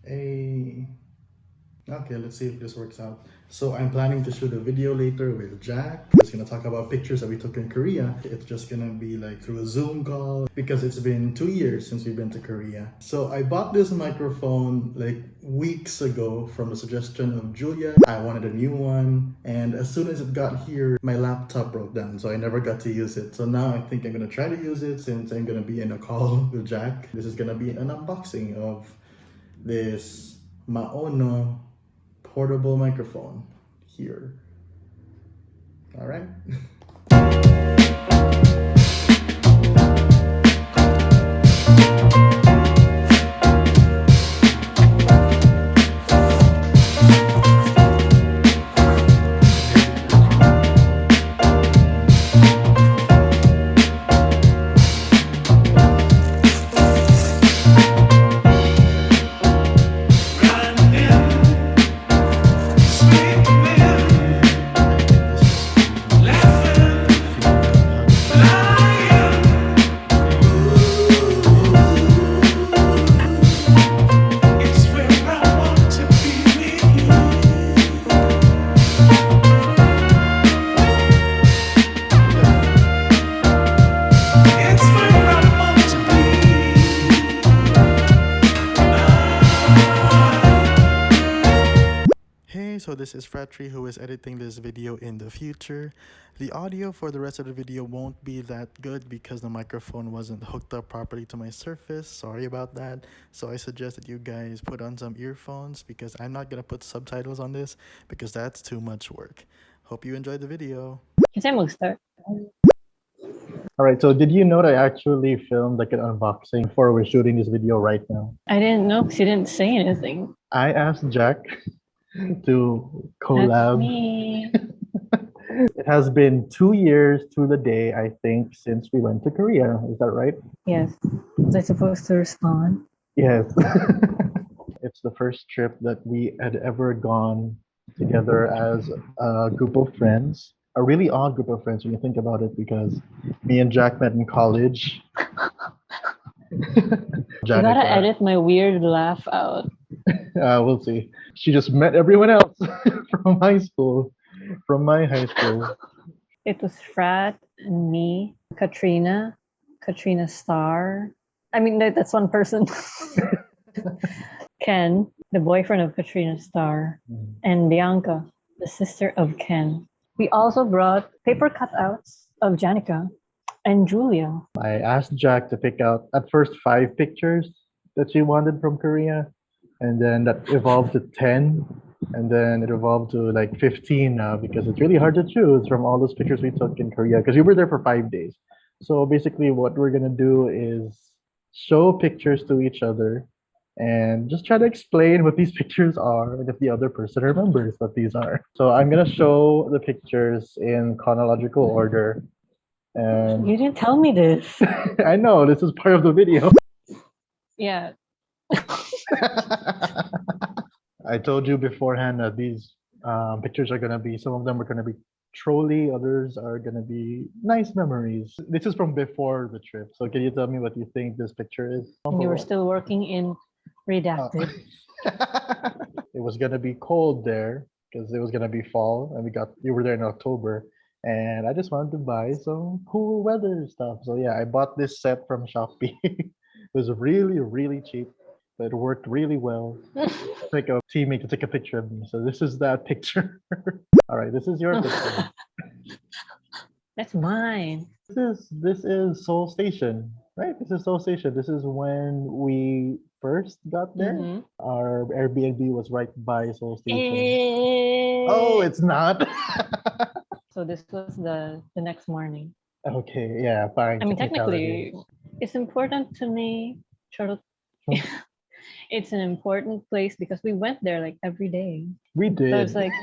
Hey. Okay, let's see if this works out. So I'm planning to shoot a video later with Jack. He's gonna talk about pictures that we took in Korea. It's just gonna be like through a Zoom call because it's been 2 years since we've been to Korea. So I bought this microphone like weeks ago from the suggestion of Julia. I wanted a new one, and as soon as it got here, my laptop broke down, so I never got to use it. So now I think I'm gonna try to use it since I'm gonna be in a call with Jack. This is gonna be an unboxing of this Maono portable microphone here. All right. Hey, so this is Fratry who is editing this video in the future. The audio for the rest of the video won't be that good because the microphone wasn't hooked up properly to my Surface. Sorry about that. So I suggest that you guys put on some earphones because I'm not gonna put subtitles on this because that's too much work. Hope you enjoyed the video. Kasi mag-start. All right, so did you know that I actually filmed like an unboxing before we're shooting this video right now? I didn't know because you didn't say anything. I asked Jack to That's collab. me. It has been 2 years to the day, I think, since we went to Korea. Is that right? Yes. Was I supposed to respond? Yes. It's the first trip that we had ever gone together as a group of friends. A really odd group of friends when you think about it, because me and Jack met in college. You gotta edit my weird laugh out. We'll see. She just met everyone else from high school, from my high school. It was Frat and me, Katrina Starr. I mean, that's one person. Ken, the boyfriend of Katrina Starr, and Bianca, the sister of Ken. We also brought paper cutouts of Janica and Julia. I asked Jack to pick out at first 5 pictures that she wanted from Korea, and then that evolved to 10, and then it evolved to like 15 now because it's really hard to choose from all those pictures we took in Korea because we were there for 5 days. So basically what we're gonna do is show pictures to each other and just try to explain what these pictures are and if the other person remembers what these are. So I'm gonna show the pictures in chronological order. And You didn't tell me this. I know, this is part of the video. Yeah. I told you beforehand that these pictures are gonna be, some of them are gonna be trolly, others are gonna be nice memories. This is from before the trip. So can you tell me what you think this picture is? And you were still working in Redacted. It was gonna be cold there because it was gonna be fall, and you were there in October, and I just wanted to buy some cool weather stuff. So yeah, I bought this set from Shopee. It was really, really cheap, but it worked really well. Like a teammate to take a picture of me. So this is that picture. All right, this is your picture. That's mine. This is Seoul Station, right? This is Seoul Station. This is when we first got there. Mhm. Our Airbnb was right by Seoul Station. Eh. Oh, it's not. So this was the next morning. Okay, yeah, fine. I mean, technicality. technically, it's important to me. Charlotte. It's an important place because we went there like every day. We did. So it's like,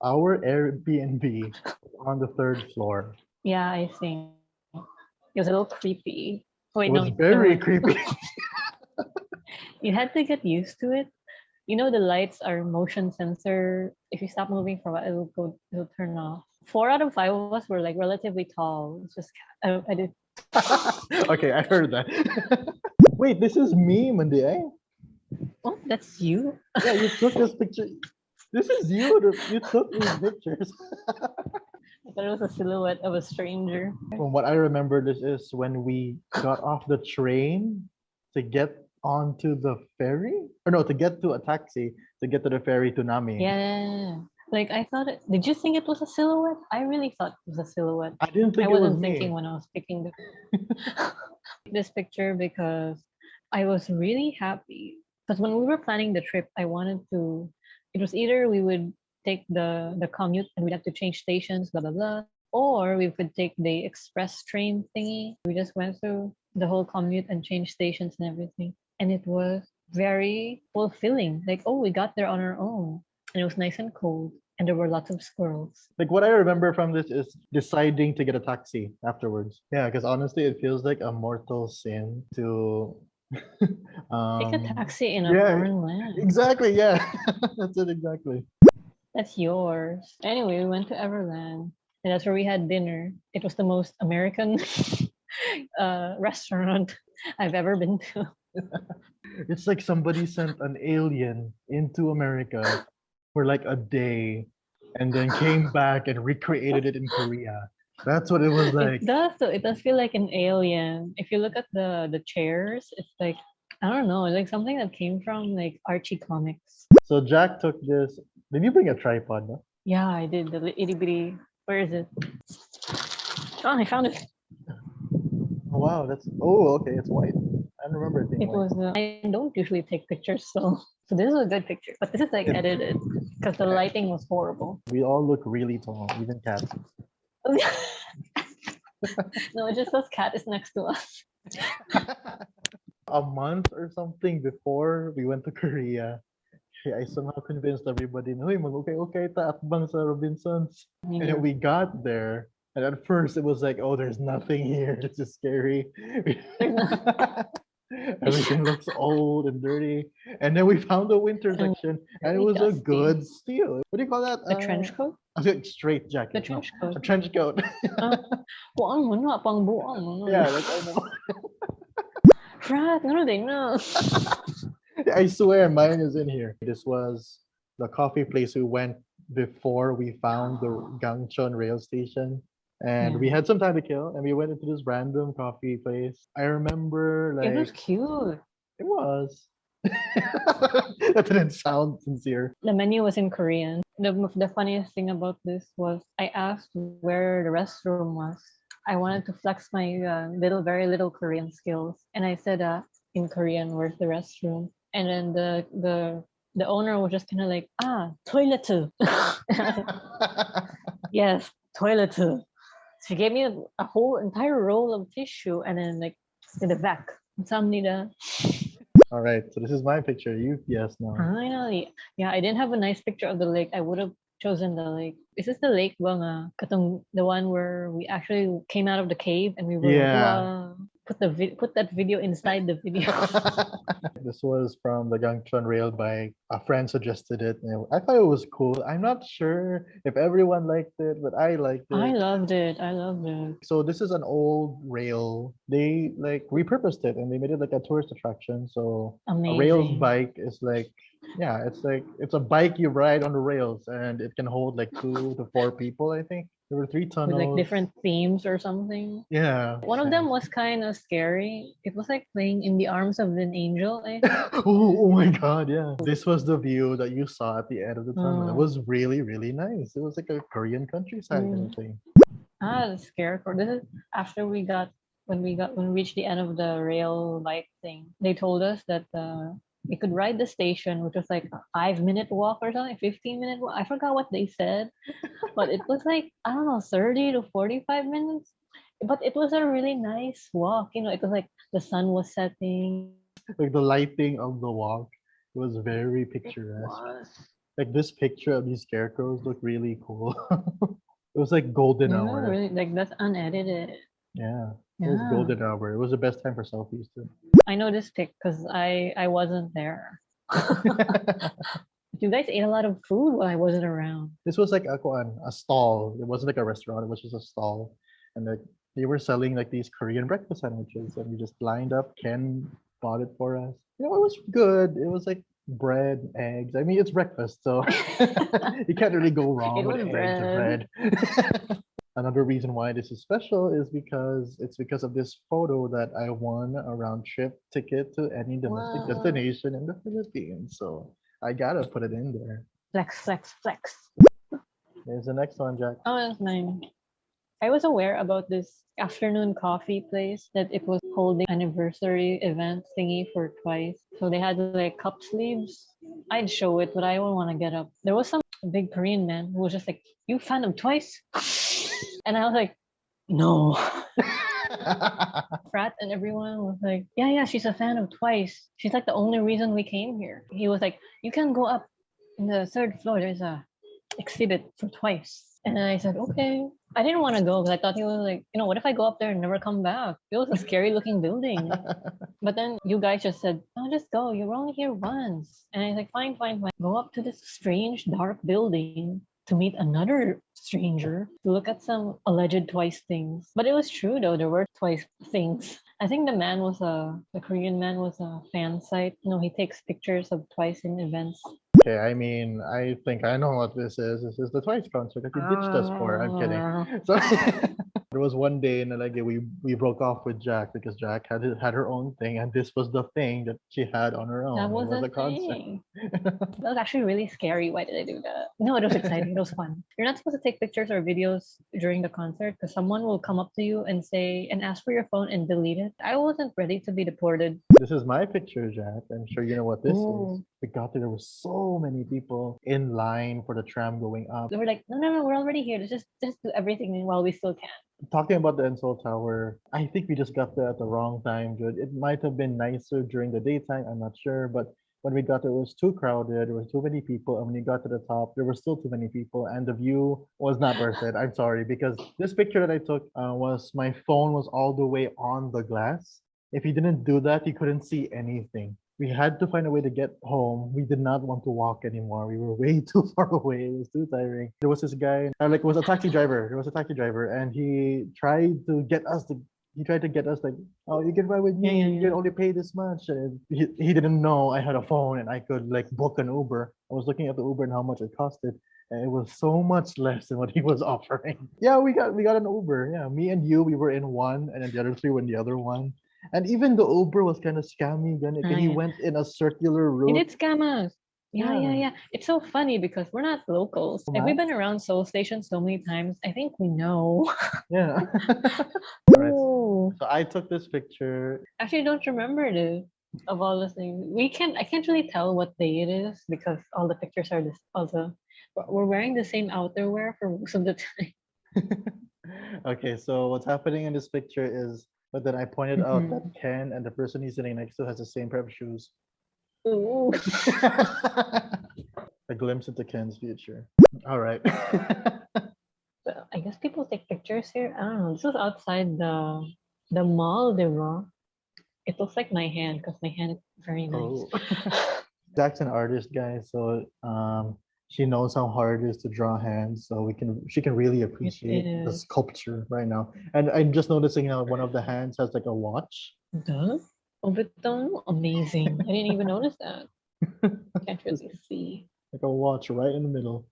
our Airbnb on the 3rd floor. yeah, I think it was a little creepy. Wait, It was no, very no. creepy. You had to get used to it. You know, the lights are motion sensor. If you stop moving for a while, it'll turn off. 4 out of 5 of us were like relatively tall. It's just I did. Okay, I heard that. Wait, this is me, Mandy. Eh? Oh, that's you. Yeah, you took this picture. This is you. You took these pictures. I thought it was a silhouette of a stranger. From what I remember, this is when we got off the train to get onto the ferry, or no, to get to a taxi to get to the ferry to Nami. Yeah. Like I thought it, did you think it was a silhouette? I really thought it was a silhouette. I didn't think I it was wasn't me. thinking when I was picking this picture because I was really happy. Because when we were planning the trip, I wanted to. It was either we would take the commute and we'd have to change stations, blah blah blah, or we could take the express train thingy. We just went through the whole commute and changed stations and everything, and it was very fulfilling. Like, oh, we got there on our own, and it was nice and cold, and there were lots of squirrels. Like what I remember from this is deciding to get a taxi afterwards. Yeah, because honestly, it feels like a mortal sin to Take a taxi in a yeah, foreign land. exactly. Yeah, that's it exactly. That's yours. Anyway, we went to Everland, and that's where we had dinner. It was the most American restaurant I've ever been to. It's like somebody sent an alien into America for like a day and then came back and recreated it in Korea. That's what it was like. It does, though. It does feel like an alien. If you look at the chairs, it's like I don't know, like something that came from like Archie comics. So Jack took this. Did you bring a tripod? No? Yeah, I did the itty bitty. Where is it? Oh, I found it. Oh, wow, that's okay. It's white. I don't remember it being It white. was. I don't usually take pictures, so this is a good picture. But this is like edited because the lighting was horrible. We all look really tall, even Kat. No, it's just this cat is next to us. A month or something before we went to Korea, I somehow convinced everybody, "Hey, okay, ta atbang sa Robinsons." And then we got there, and at first it was like, "Oh, there's nothing here. This is scary." Everything looks old and dirty. And then we found the winter section, and it very was a dusty. good steal. What do you call that? The trench coat? I said straight The jacket. No, trench coat. a trench coat. Buang mo na, pang buang mo na. Yeah, that's I know. Frat, no, they know. I swear mine is in here. This was the coffee place we went before we found the Gangcheon rail station. And we Yeah. had some time to kill, and we went into this random coffee place. I remember It was like cute. it was. That didn't sound sincere. The menu was in Korean. The funniest thing about this was I asked where the restroom was. I wanted to flex my very little Korean skills, and I said, in Korean, "Where's the restroom?" And then the owner was just kind of like, toilet. Yes, toilet. She gave me a whole entire roll of tissue, and then like in the back, All right, so this is my picture. You yes no. finally, yeah, I didn't have a nice picture of the lake. I would have chosen the lake. Is this the lake ba nga? Katong the one where we actually came out of the cave and we were Yeah. put that video inside the video. This was from the Gangcheon rail bike. A friend suggested it, and I thought it was cool. I'm not sure if everyone liked it, but I liked it. I loved it. I loved it. So this is an old rail. They like repurposed it and they made it like a tourist attraction. So a rails Amazing. bike is like, yeah, it's a bike you ride on the rails, and it can hold like 2 to 4 people. I think there were 3 With tunnels. like different themes or something. Yeah. One of them was kind of scary. It was like playing in the arms of an angel. I think. Oh my god, yeah. This was the view that you saw at the end of the tunnel. It Oh. was really, really nice. It was like a Korean countryside kind of thing. The scarecrow. This is after when we reached the end of the rail bike thing. They told us that we could ride the station, which was like a 5-minute walk or something, 15-minute walk. I forgot what they said, but it was like I don't know, 30 to 45 minutes. But it was a really nice walk. You know, it was like the sun was setting. Like the lighting of the walk was very picturesque. Like this picture of these scarecrows looked really cool. It was like golden Yeah, hour. really, like that's unedited. Yeah, it was Yeah. golden hour. It was the best time for selfies too. I know this pic because I wasn't there. You guys ate a lot of food while I wasn't around. This was like a stall. It wasn't like a restaurant. It was just a stall, and like they were selling like these Korean breakfast sandwiches, and we just lined up. Ken bought it for us. You know, it was good. It was like bread, eggs. I mean, it's breakfast, so you can't really go wrong It with was eggs and bread. bread. Another reason why this is special is because of this photo that I won a round trip ticket to any domestic Wow. destination in the Philippines. So I gotta put it in there. Flex, flex, flex. There's the next one, Jack. Oh, that's mine. I was aware about this afternoon coffee place that it was holding anniversary event thingy for Twice. So they had like cup sleeves. I'd show it, but I wouldn't want to get up. There was some big Korean man who was just like, "You fan of Twice?" And I was like, "No." Frat and everyone was like, "Yeah, yeah, she's a fan of Twice. She's like the only reason we came here." He was like, "You can go up in the third floor. There's a exhibit for Twice." And I said, okay. I didn't want to go because I thought he was like, what if I go up there and never come back? It was a scary looking building. But then you guys just said, no, just go. You were only here once. And I was like, fine, fine, fine. Go up to this strange, dark building to meet another stranger to look at some alleged Twice things. But it was true though, there were Twice things. I think the Korean man was a fan site. He takes pictures of Twice in events. Okay, I mean, I think I know what this is. This is the Twice concert that you ditched us for. I'm kidding. So there was one day in LA we broke off with Jack because Jack had her own thing, and this was the thing that she had on her own. That It was was a a concert. thing. That was actually really scary. Why did I do that? No, it was exciting. It was fun. You're not supposed to take pictures or videos during the concert because someone will come up to you and say and ask for your phone and delete it. I wasn't ready to be deported. This is my picture, Jack. I'm sure you know what this is. Ooh. We got there were so many people in line for the tram going up. They were like, no, no, no, we're already here. Just do everything while we still can. Talking about the Ensol Tower, I think we just got there at the wrong time, dude. It might have been nicer during the daytime, I'm not sure, but when we got there, it was too crowded, there were too many people, and when you got to the top, there were still too many people, and the view was not worth it. I'm sorry, because this picture that I took was my phone was all the way on the glass. If you didn't do that, you couldn't see anything. We had to find a way to get home. We did not want to walk anymore. We were way too far away. It was too tiring. There was this guy, like, was a taxi driver. There was a taxi driver, and he tried to get us like, oh, you can ride with me. Yeah, You can only pay this much. And he didn't know I had a phone and I could like book an Uber. I was looking at the Uber and how much it costed, and it was so much less than what he was offering. Yeah, we got an Uber. Yeah, me and you, we were in one, and then the other three were in the other one. And even the Uber was kind of scammy. Then he Yeah. went in a circular He route. did scam us. Yeah, yeah, Yeah. yeah. It's so funny because we're not locals. Like, we've been around Soul Station so many times. I think we know. Yeah. All right. Ooh. So I took this picture. Actually, I don't remember this of all the things. I can't really tell what day it is because all the pictures are this also. We're wearing the same outerwear for most of the time. Okay, so what's happening in this picture is, but then I pointed out that Mhm. Ken and the person he's sitting next to has the same pair of shoes. Ooh. A glimpse into Ken's future. All right. Well, I guess people take pictures here. I don't know. This was outside the mall, diba? It looks like my hand because my hand is very nice. Oh. Jack's an artist, guys, so she knows how hard it is to draw hands, so she can really appreciate the is. sculpture right now. And I'm just noticing now one of the hands has like a watch. Duh? Oh, but amazing. I didn't even notice that. Can't really see. Like a watch right in the middle.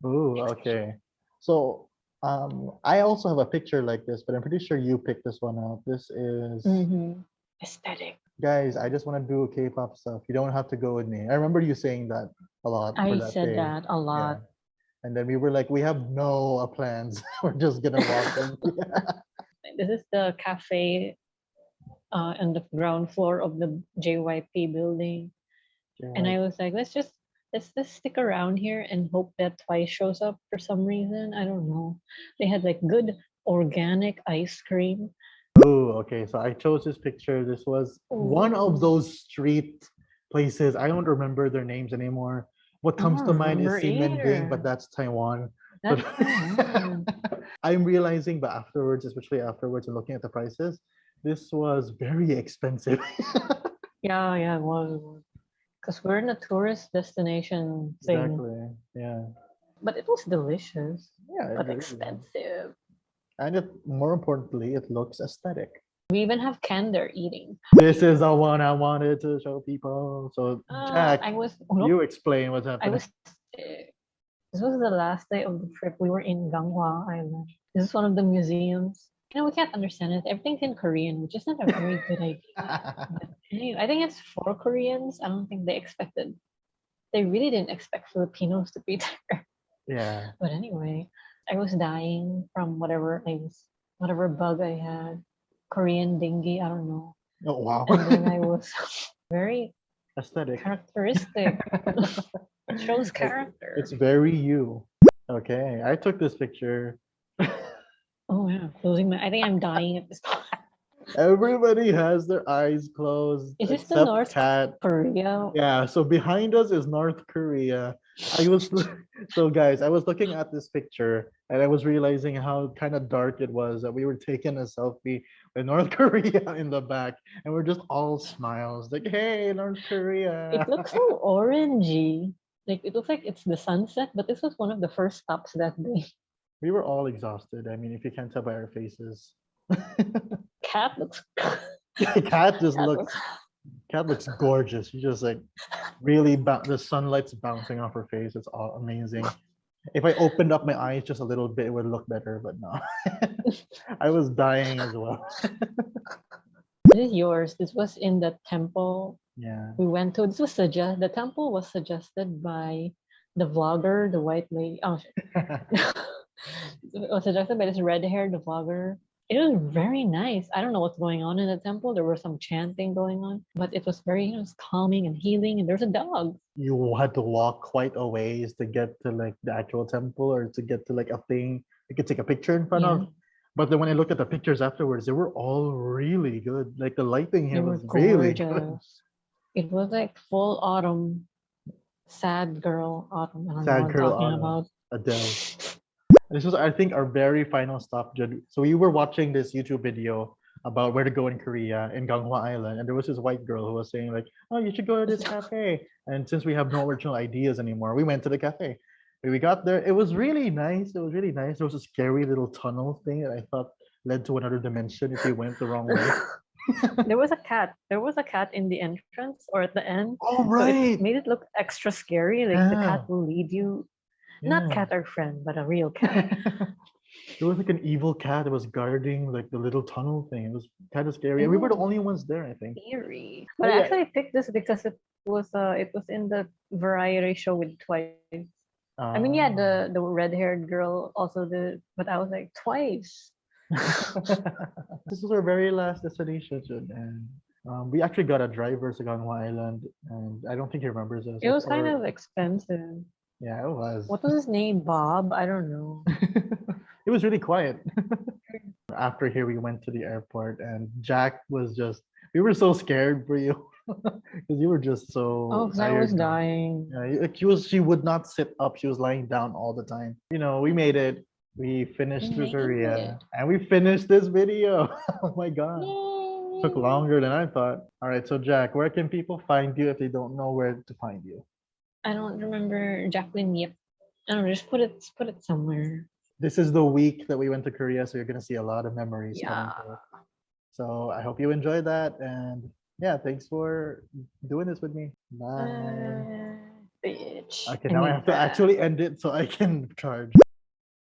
Oh, okay. So I also have a picture like this, but I'm pretty sure you picked this one out. This is Mm-hmm. Aesthetic. guys, I just want to do K-pop stuff. You don't have to go with me. I remember you saying that a lot for I that said day. that a lot. Yeah. And then we were like, we have no plans. We're just gonna walk in. This is the cafe on the ground floor of the JYP building. And I was like, let's just stick around here and hope that Twice shows up for some reason. I don't know. They had like good organic ice cream. Oh, okay. So I chose this picture. This was one of those street places. I don't remember their names anymore. What comes to mind is Ximending, but that's Taiwan. That's But Taiwan. I'm realizing, but afterwards, especially afterwards, and looking at the prices, this was very expensive. Yeah, it was. Because we're in a tourist destination thing. Exactly. Yeah. But it was delicious. Yeah. But expensive. And more importantly, it looks aesthetic. We even have candor eating. This is the one I wanted to show people. So, Jack, I was oh, you nope, explain what's I happening. was this was the last day of the trip. We were in Ganghwa Island. This is one of the museums. We can't understand it. Everything's in Korean, which is not a very good idea. But anyway, I think it's for Koreans. I don't think they really didn't expect Filipinos to be there. Yeah. But anyway, I was dying from whatever bug I had. Korean dengue, I don't know. Oh, wow. And then I was very Aesthetic. characteristic. Shows character. It's very you. Okay, I took this picture. Oh yeah, closing my. I think I'm dying at this point. Everybody has their eyes closed Is this the except North Kat. Korea? Yeah, so behind us is North Korea. I was so guys, I was looking at this picture and I was realizing how kind of dark it was that we were taking a selfie with North Korea in the back and we're just all smiles like, hey, North Korea. It looks so orangey. Like it looks like it's the sunset, but this was one of the first stops that day. We were all exhausted. I mean, if you can't tell by our faces. Cat looks. Cat just Cat looks Cat looks gorgeous. She just like really the sunlight's bouncing off her face. It's all amazing. If I opened up my eyes just a little bit, it would look better, but no. I was dying as well. This is yours. This was in the temple Yeah. we went to. The temple was suggested by the vlogger, the white lady. Oh, it was suggested by this red-haired vlogger. It was very nice. I don't know what's going on in the temple. There was some chanting going on, but it was very, it was calming and healing. And there's a dog. You had to walk quite a ways to get to like the actual temple or to get to like a thing you could take a picture in front of. But then when I looked at the pictures afterwards, they were all really good. Like the lighting They here were was really good. gorgeous. It was like full autumn, sad girl autumn. I don't know Sad what I'm girl talking autumn. about. Adele. This was, I think, our very final stop, Jud. So we were watching this YouTube video about where to go in Korea, in Ganghwa Island, and there was this white girl who was saying like, "Oh, you should go to this cafe." And since we have no original ideas anymore, we went to the cafe. When we got there, it was really nice. It was really nice. There was a scary little tunnel thing that I thought led to another dimension if you went the wrong way. There was a cat. There was a cat in the entrance or at the end. Oh, So right. it made it look extra scary. Like the Yeah. cat will lead you. Not Yeah. cat our friend, but a real cat. There was like an evil cat that was guarding like the little tunnel thing. It was kind of scary. And we were the only ones there, I think. Eerie. Oh, But I yeah. actually picked this because it was in the variety show with Twice. I mean, yeah, the red-haired girl also did, but I was like Twice. This was our very last destination, Jun, and we actually got a driver to Ganghwa Island, and I don't think he remembers us. It was kind Or- of expensive. yeah, it was. What was his name? Bob? I don't know. It was really quiet. After here, we went to the airport, and Jack was just. We were so scared for you because you were just so. Oh, 'cause I was tired. dying. Yeah, like she would not sit up. She was lying down all the time. You know, we made it. We finished We through made Korea, it. and we finished this video. Oh my god. Yay! Took longer than I thought. All right, so Jack, where can people find you if they don't know where to find you? I don't remember Jacklyn yet. I don't know, just put it somewhere. This is the week that we went to Korea, so you're gonna see a lot of memories coming Yeah. through. So I hope you enjoyed that, and yeah, thanks for doing this with me. Bye. Bitch. Okay, I now I mean, have to actually end it so I can charge.